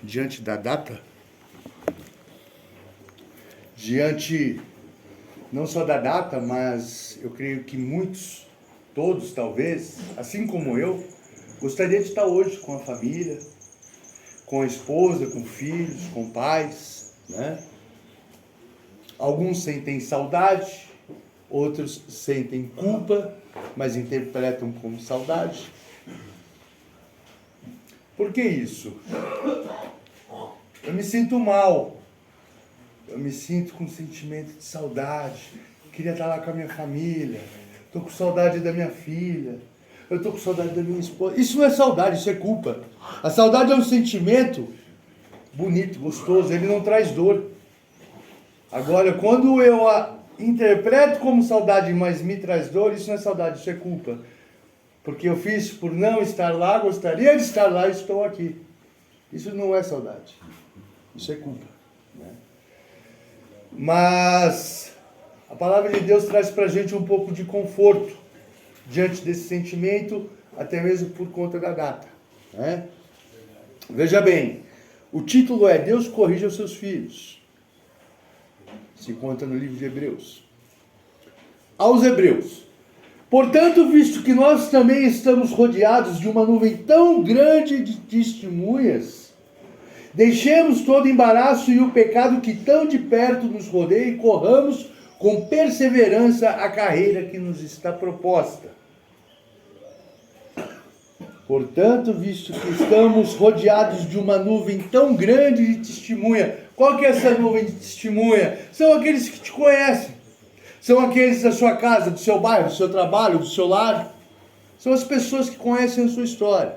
diante da data, diante não só da data, mas eu creio que muitos, todos talvez, assim como eu, gostaria de estar hoje com a família, com a esposa, com filhos, com pais, né? Alguns sentem saudade, outros sentem culpa, mas interpretam como saudade. Por que isso? Eu me sinto mal, eu me sinto com um sentimento de saudade, queria estar lá com a minha família, estou com saudade da minha filha, eu estou com saudade da minha esposa. Isso não é saudade, isso é culpa. A saudade é um sentimento bonito, gostoso, ele não traz dor. Agora, quando eu a interpreto como saudade, mas me traz dor, isso não é saudade, isso é culpa. Porque eu fiz por não estar lá, gostaria de estar lá e estou aqui. Isso não é saudade, isso é culpa, né? Mas a palavra de Deus traz para a gente um pouco de conforto diante desse sentimento, até mesmo por conta da data, né? Veja bem, o título é Deus corrige os seus filhos. Se conta no livro de Hebreus. Aos Hebreus. Portanto, visto que nós também estamos rodeados de uma nuvem tão grande de testemunhas, deixemos todo embaraço e o pecado que tão de perto nos rodeia e corramos com perseverança a carreira que nos está proposta. Portanto, visto que estamos rodeados de uma nuvem tão grande de testemunha, qual que é essa nuvem de testemunha? São aqueles que te conhecem. São aqueles da sua casa, do seu bairro, do seu trabalho, do seu lar. São as pessoas que conhecem a sua história.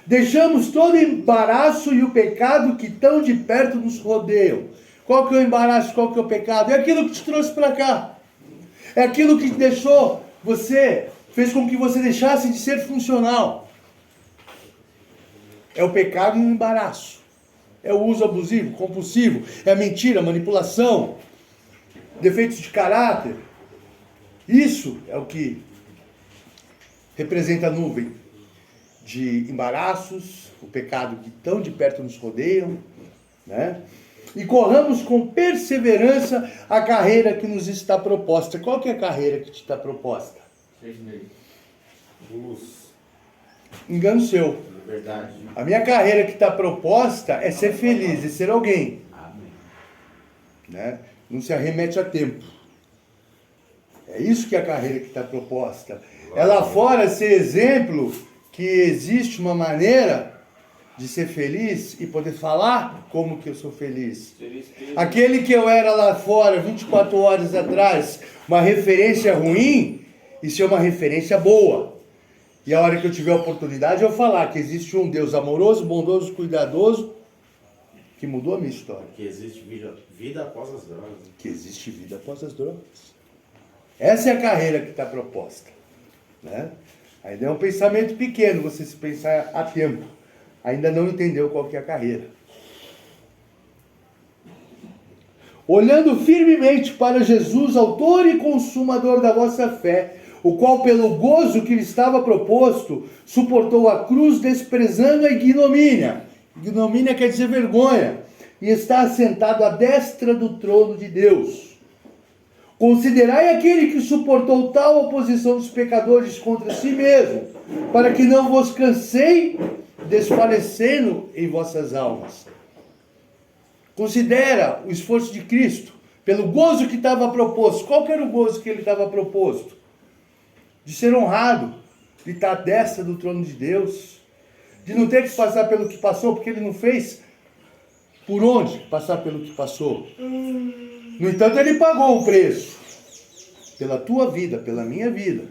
Deixamos todo embaraço e o pecado que tão de perto nos rodeiam. Qual que é o embaraço, qual que é o pecado? É aquilo que te trouxe para cá. É aquilo que deixou você, fez com que você deixasse de ser funcional. É o pecado e o embaraço. É o uso abusivo, compulsivo, é a mentira, a manipulação, defeitos de caráter. Isso é o que representa a nuvem de embaraços, o pecado que tão de perto nos rodeiam, né? E corramos com perseverança a carreira que nos está proposta. Qual que é a carreira que te está proposta? Luz. Engano seu. Verdade. A minha carreira que está proposta é ser feliz e ser alguém. Amém. Né? Não se arremete a tempo. É isso que é a carreira que está proposta. É lá fora ser exemplo que existe uma maneira de ser feliz e poder falar como que eu sou feliz. Aquele que eu era lá fora 24 horas atrás, uma referência ruim, isso é uma referência boa. E a hora que eu tiver a oportunidade eu falar que existe um Deus amoroso, bondoso, cuidadoso, que mudou a minha história. Que existe vida após as drogas. Que existe vida após as drogas. Essa é a carreira que está proposta, né? Ainda é um pensamento pequeno, você se pensar a tempo. Ainda não entendeu qual que é a carreira. Olhando firmemente para Jesus, autor e consumador da vossa fé, o qual pelo gozo que lhe estava proposto, suportou a cruz, desprezando a ignomínia. Ignomínia quer dizer vergonha. E está assentado à destra do trono de Deus. Considerai aquele que suportou tal oposição dos pecadores contra si mesmo, para que não vos cansei, desfalecendo em vossas almas. Considera o esforço de Cristo, pelo gozo que estava proposto. Qual que era o gozo que ele estava proposto? De ser honrado, de estar à destra do trono de Deus, de não ter que passar pelo que passou, porque ele não fez por onde passar pelo que passou. No entanto, ele pagou o preço pela tua vida, pela minha vida.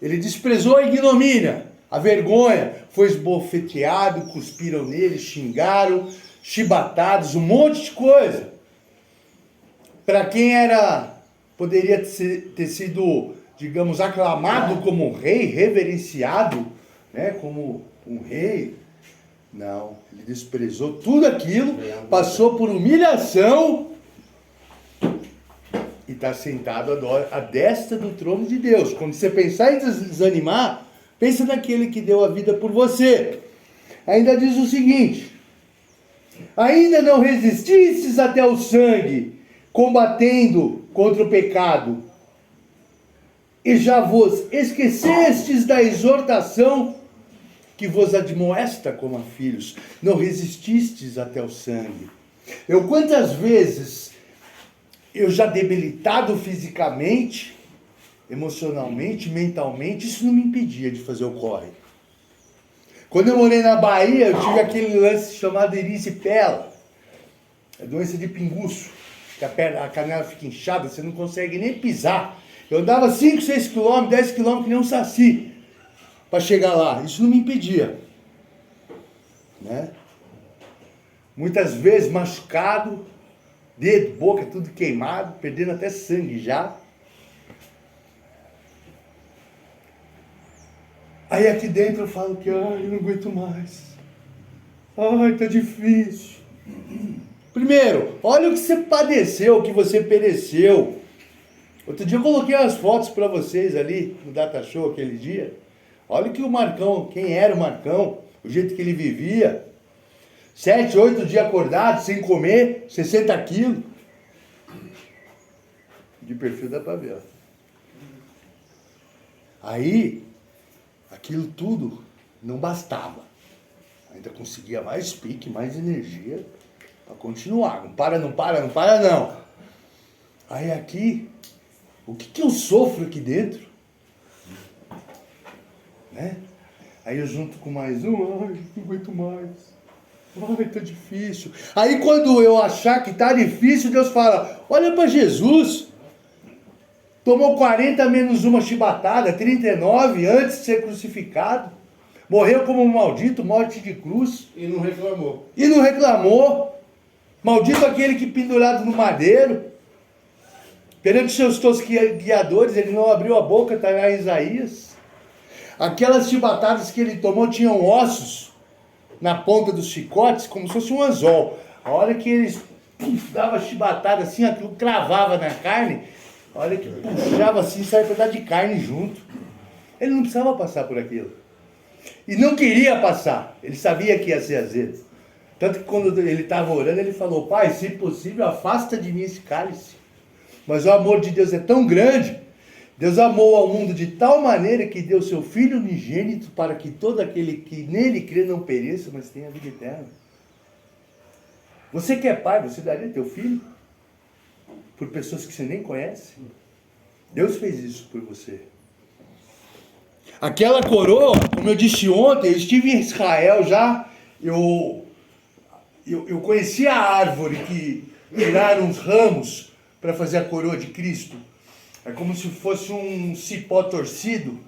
Ele desprezou a ignomínia, a vergonha, foi esbofeteado, cuspiram nele, xingaram, chibatados, um monte de coisa. Para quem poderia ter sido, digamos, aclamado como um rei, reverenciado, né, como um rei. Não, ele desprezou tudo aquilo, passou por humilhação e está sentado à destra do trono de Deus. Quando você pensar em desanimar, Pensa naquele que deu a vida por você. Ainda diz o seguinte: ainda não resististes até o sangue, combatendo contra o pecado, e já vos esquecestes da exortação que vos admoesta como a filhos. Não resististes até o sangue. Quantas vezes eu já debilitado fisicamente, emocionalmente, mentalmente, isso não me impedia de fazer o corre. Quando eu morei na Bahia, eu tive aquele lance chamado erisipela. É doença de pinguço, que a canela fica inchada, você não consegue nem pisar. Eu andava 5, 6 quilômetros, 10 quilômetros que nem um saci para chegar lá. Isso não me impedia. Né? Muitas vezes machucado, dedo, boca, tudo queimado, perdendo até sangue já. Aí aqui dentro eu falo que, eu não aguento mais. Tá difícil. Primeiro, olha o que você padeceu, o que você pereceu. Outro dia eu coloquei as fotos para vocês ali, no Data Show aquele dia. Olha que o Marcão, quem era o Marcão, o jeito que ele vivia. 7, 8 dias acordado, sem comer, 60 quilos. De perfil dá pra ver, ó. Aí, aquilo tudo não bastava. Ainda conseguia mais pique, mais energia para continuar. Não para não. Aí aqui, o que eu sofro aqui dentro? Né? Aí eu junto com mais um, não aguento mais. Tá difícil. Aí quando eu achar que tá difícil, Deus fala, olha para Jesus. Tomou 40 menos uma chibatada, 39 antes de ser crucificado. Morreu como um maldito, morte de cruz. E não reclamou. Maldito aquele que pendurado no madeiro. Perante seus tosquiadores, ele não abriu a boca, está lá em Isaías. Aquelas chibatadas que ele tomou tinham ossos na ponta dos chicotes, como se fosse um anzol. A hora que eles davam chibatada assim, aquilo cravava na carne, a hora que puxava assim, saia um pedaço de carne junto. Ele não precisava passar por aquilo. E não queria passar. Ele sabia que ia ser azedo. Tanto que quando ele estava orando, ele falou, Pai, se possível, afasta de mim esse cálice. Mas o amor de Deus é tão grande, Deus amou ao mundo de tal maneira que deu seu Filho unigênito para que todo aquele que nele crê não pereça, mas tenha vida eterna. Você que é pai, você daria teu filho por pessoas que você nem conhece? Deus fez isso por você. Aquela coroa, como eu disse ontem, eu estive em Israel já, eu conheci a árvore que tiraram os ramos para fazer a coroa de Cristo. É como se fosse um cipó torcido,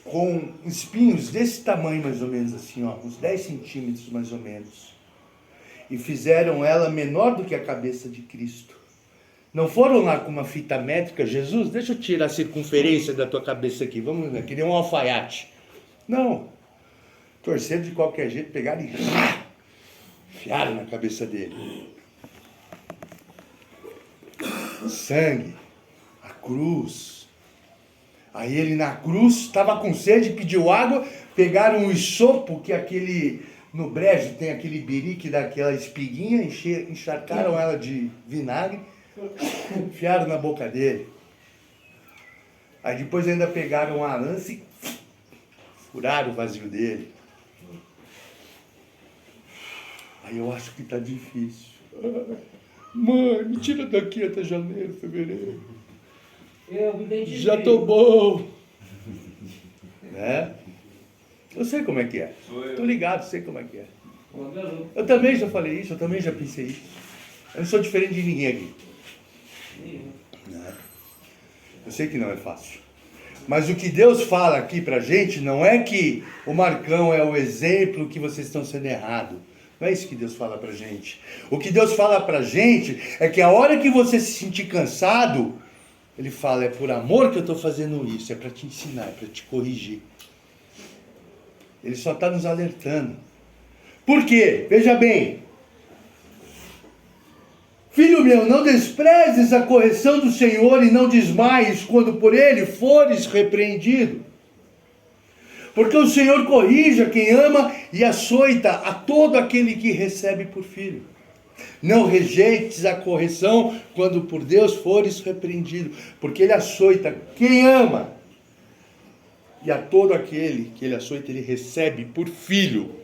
com espinhos desse tamanho mais ou menos assim, ó, uns 10 centímetros mais ou menos. E fizeram ela menor do que a cabeça de Cristo. Não foram lá com uma fita métrica, Jesus, deixa eu tirar a circunferência da tua cabeça aqui, vamos ver, que nem um alfaiate. Não, torceram de qualquer jeito, pegaram e enfiaram na cabeça dele. Sangue, a cruz. Aí ele na cruz estava com sede, pediu água, pegaram um isopo, que aquele, no brejo tem aquele birique daquela espiguinha, encharcaram ela de vinagre, enfiaram na boca dele. Aí depois ainda pegaram uma lança e furaram o vazio dele. Aí eu acho que tá difícil. Mãe, me tira daqui até janeiro, fevereiro. Eu me identifiquei. Já tô bom. Né? Eu sei como é que é. Tô ligado, sei como é que é. Eu também já falei isso, eu também já pensei isso. Eu não sou diferente de ninguém aqui. Né? Eu sei que não é fácil. Mas o que Deus fala aqui pra gente não é que o Marcão é o exemplo que vocês estão sendo errado. Não é isso que Deus fala pra gente. O que Deus fala pra gente é que a hora que você se sentir cansado, Ele fala, é por amor que eu estou fazendo isso, é para te ensinar, é para te corrigir. Ele só está nos alertando. Por quê? Veja bem. Filho meu, não desprezes a correção do Senhor e não desmaies quando por Ele fores repreendido. Porque o Senhor corrige a quem ama e açoita a todo aquele que recebe por filho. Não rejeites a correção quando por Deus fores repreendido, porque Ele açoita quem ama. E a todo aquele que Ele açoita, Ele recebe por filho.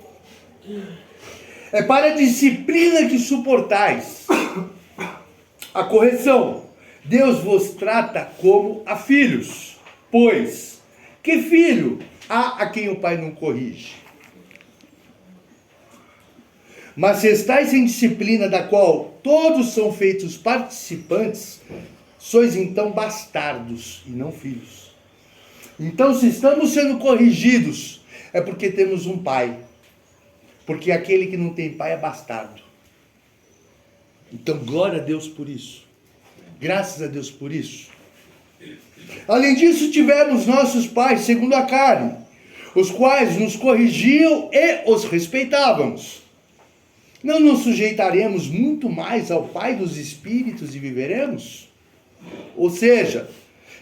É para a disciplina que suportais a correção. Deus vos trata como a filhos. Pois, que filho há a quem o pai não corrige? Mas se estáis em disciplina da qual todos são feitos participantes, sois então bastardos e não filhos. Então, se estamos sendo corrigidos, é porque temos um pai. Porque aquele que não tem pai é bastardo. Então, glória a Deus por isso. Graças a Deus por isso. Além disso, tivemos nossos pais segundo a carne, os quais nos corrigiam e os respeitávamos. Não nos sujeitaremos muito mais ao Pai dos Espíritos e viveremos? Ou seja,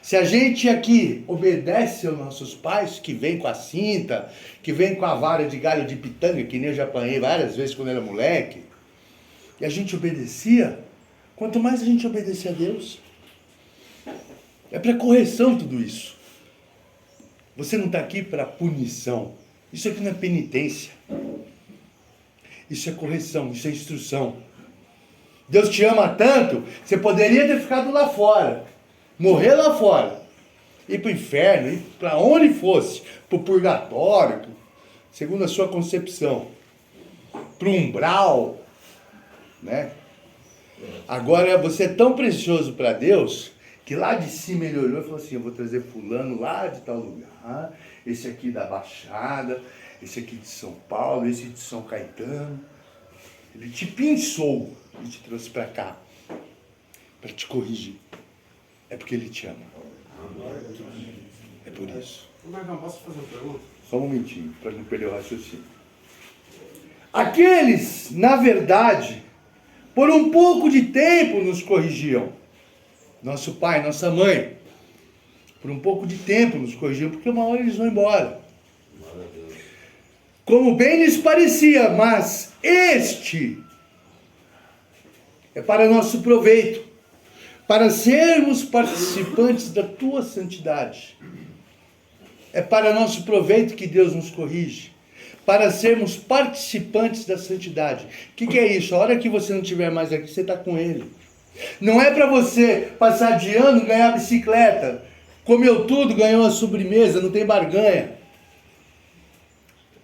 se a gente aqui obedece aos nossos pais, que vem com a cinta, que vem com a vara de galho de pitanga, que nem eu já apanhei várias vezes quando era moleque, e a gente obedecia, quanto mais a gente obedecer a Deus, é para correção tudo isso. Você não está aqui para punição. Isso aqui não é penitência. Isso é correção, isso é instrução. Deus te ama tanto, você poderia ter ficado lá fora, morrer lá fora, ir para o inferno, ir para onde fosse, para o purgatório, segundo a sua concepção, para o umbral, né? Agora você é tão precioso para Deus, que lá de cima ele olhou e falou assim: eu vou trazer fulano lá de tal lugar, esse aqui da Baixada, esse aqui de São Paulo, esse de São Caetano. Ele te pensou e te trouxe para cá, para te corrigir. É porque Ele te ama. É por isso. Mas não posso fazer uma pergunta? Só um momentinho, para não perder o raciocínio. Aqueles, na verdade, por um pouco de tempo nos corrigiam. Nosso pai, nossa mãe, por um pouco de tempo nos corrigiam, porque uma hora eles vão embora. Como bem lhes parecia, mas este é para nosso proveito, para sermos participantes da tua santidade. É para nosso proveito que Deus nos corrige, para sermos participantes da santidade. O que é isso? A hora que você não estiver mais aqui, você está com Ele. Não é para você passar de ano, ganhar a bicicleta, comeu tudo, ganhou a sobremesa, não tem barganha.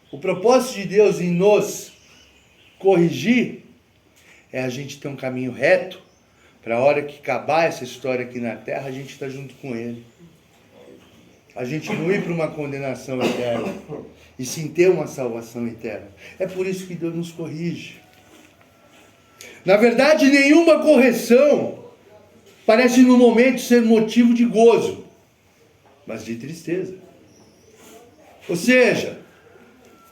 O propósito de Deus em nos corrigir é a gente ter um caminho reto, para a hora que acabar essa história aqui na terra, a gente está junto com Ele. A gente não ir para uma condenação eterna, e sim ter uma salvação eterna. É por isso que Deus nos corrige. Na verdade, nenhuma correção parece no momento ser motivo de gozo, mas de tristeza. Ou seja,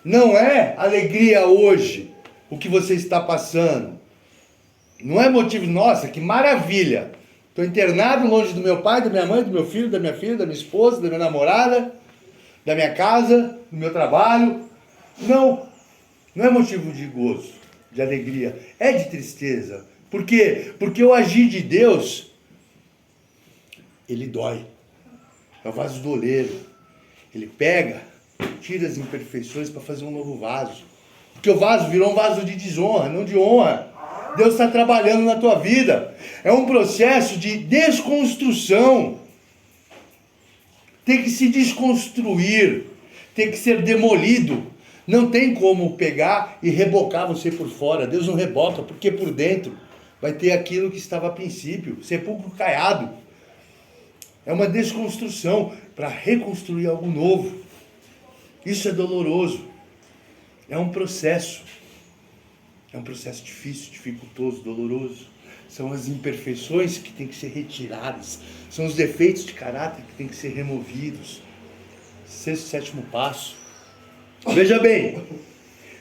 não é alegria hoje o que você está passando. Não é motivo, nossa, que maravilha. Estou internado longe do meu pai, da minha mãe, do meu filho, da minha filha, da minha esposa, da minha namorada, da minha casa, do meu trabalho. Não é motivo de gozo, de alegria. É de tristeza. Por quê? Porque o agir de Deus, ele dói. É o vaso do oleiro. Ele pega, tira as imperfeições para fazer um novo vaso. Porque o vaso virou um vaso de desonra, não de honra. Deus está trabalhando na tua vida. É um processo de desconstrução. Tem que se desconstruir. Tem que ser demolido. Não tem como pegar e rebocar você por fora. Deus não reboca, porque por dentro vai ter aquilo que estava a princípio. Sepulcro caiado. É uma desconstrução para reconstruir algo novo. Isso é doloroso. É um processo. É um processo difícil, dificultoso, doloroso. São as imperfeições que têm que ser retiradas. São os defeitos de caráter que têm que ser removidos. Sexto, sétimo passo. Veja bem.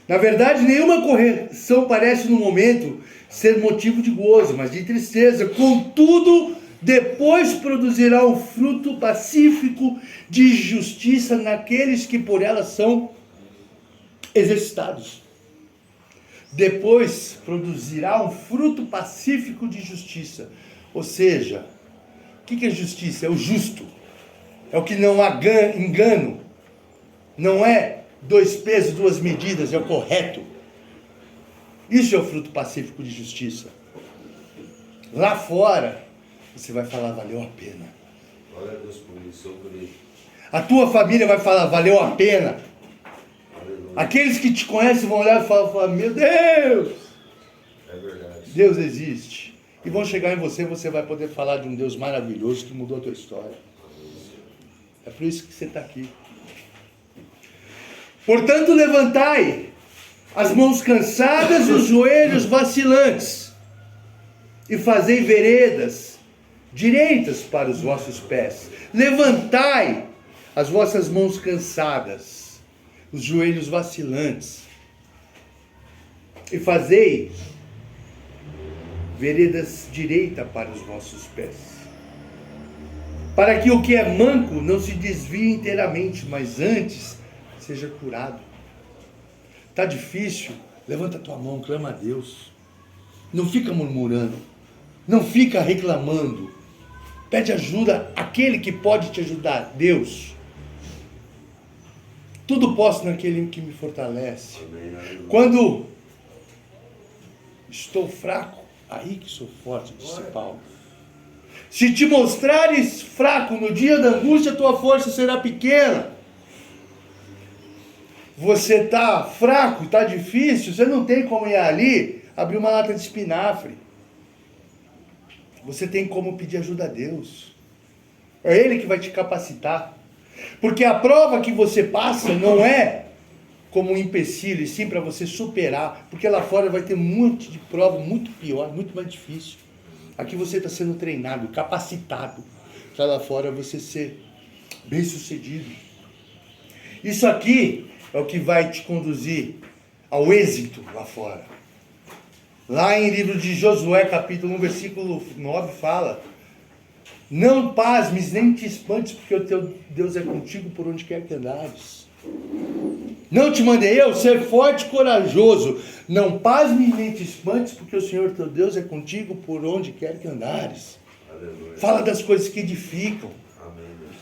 Na verdade, nenhuma correção parece no momento ser motivo de gozo, mas de tristeza. Contudo, Depois produzirá um fruto pacífico de justiça naqueles que por ela são exercitados. Depois produzirá um fruto pacífico de justiça. Ou seja, o que é justiça? É o justo. É o que não há engano. Não é 2 pesos, 2 medidas, é o correto. Isso é o fruto pacífico de justiça. Lá fora, você vai falar, valeu a pena. Glória a Deus por isso, eu creio. A tua família vai falar, valeu a pena. Aleluia. Aqueles que te conhecem vão olhar e falar, meu Deus, É verdade. Deus existe. E vão chegar em você, você vai poder falar de um Deus maravilhoso que mudou a tua história. É por isso que você está aqui. Portanto, levantai as mãos cansadas e os joelhos vacilantes, e fazei veredas direitas para os vossos pés. Levantai as vossas mãos cansadas, os joelhos vacilantes, e fazei veredas direitas para os vossos pés, para que o que é manco não se desvie inteiramente, mas antes seja curado. Está difícil? Levanta a tua mão, clama a Deus. Não fica murmurando. Não fica reclamando. Pede ajuda àquele que pode te ajudar, Deus. Tudo posso naquele que me fortalece. Amém. Quando estou fraco, aí que sou forte, disse Paulo. Se te mostrares fraco no dia da angústia, tua força será pequena. Você está fraco, está difícil, você não tem como ir ali abrir uma lata de espinafre. Você tem como pedir ajuda a Deus. É Ele que vai te capacitar. Porque a prova que você passa não é como um empecilho, e sim para você superar. Porque lá fora vai ter um monte de prova muito pior, muito mais difícil. Aqui você está sendo treinado, capacitado, para lá fora você ser bem sucedido. Isso aqui é o que vai te conduzir ao êxito lá fora. Lá em livro de Josué, capítulo 1, versículo 9, fala: não pasmes nem te espantes, porque o teu Deus é contigo por onde quer que andares. Não te mandei eu ser forte e corajoso. Não pasmes nem te espantes, porque o Senhor teu Deus é contigo por onde quer que andares. Aleluia. Fala das coisas que edificam. Amém, Deus.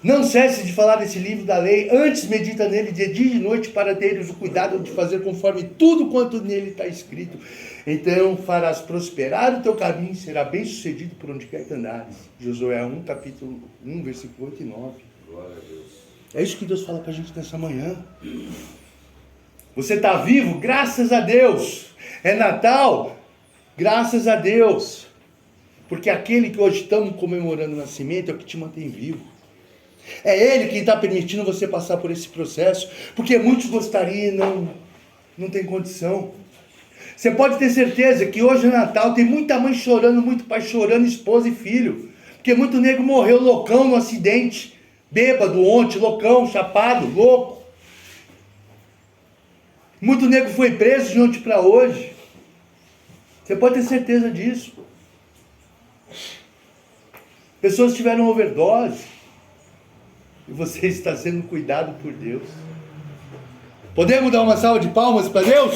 Não cesse de falar desse livro da lei, antes medita nele de dia e de noite, para teres o cuidado de fazer conforme tudo quanto nele está escrito. Então farás prosperar o teu caminho, será bem sucedido por onde quer que andares. Josué 1, capítulo 1, versículo 8 e 9. Glória a Deus. É isso que Deus fala para a gente nessa manhã. Você está vivo? Graças a Deus. É Natal? Graças a Deus. Porque aquele que hoje estamos comemorando o nascimento é o que te mantém vivo. É Ele quem está permitindo você passar por esse processo. Porque muitos gostariam e não tem condição. Você pode ter certeza que hoje é Natal, tem muita mãe chorando, muito pai chorando, esposa e filho. Porque muito nego morreu loucão no acidente. Bêbado ontem, loucão, chapado, louco. Muito nego foi preso de ontem para hoje. Você pode ter certeza disso. Pessoas tiveram overdose. E você está sendo cuidado por Deus. Podemos dar uma salva de palmas para Deus?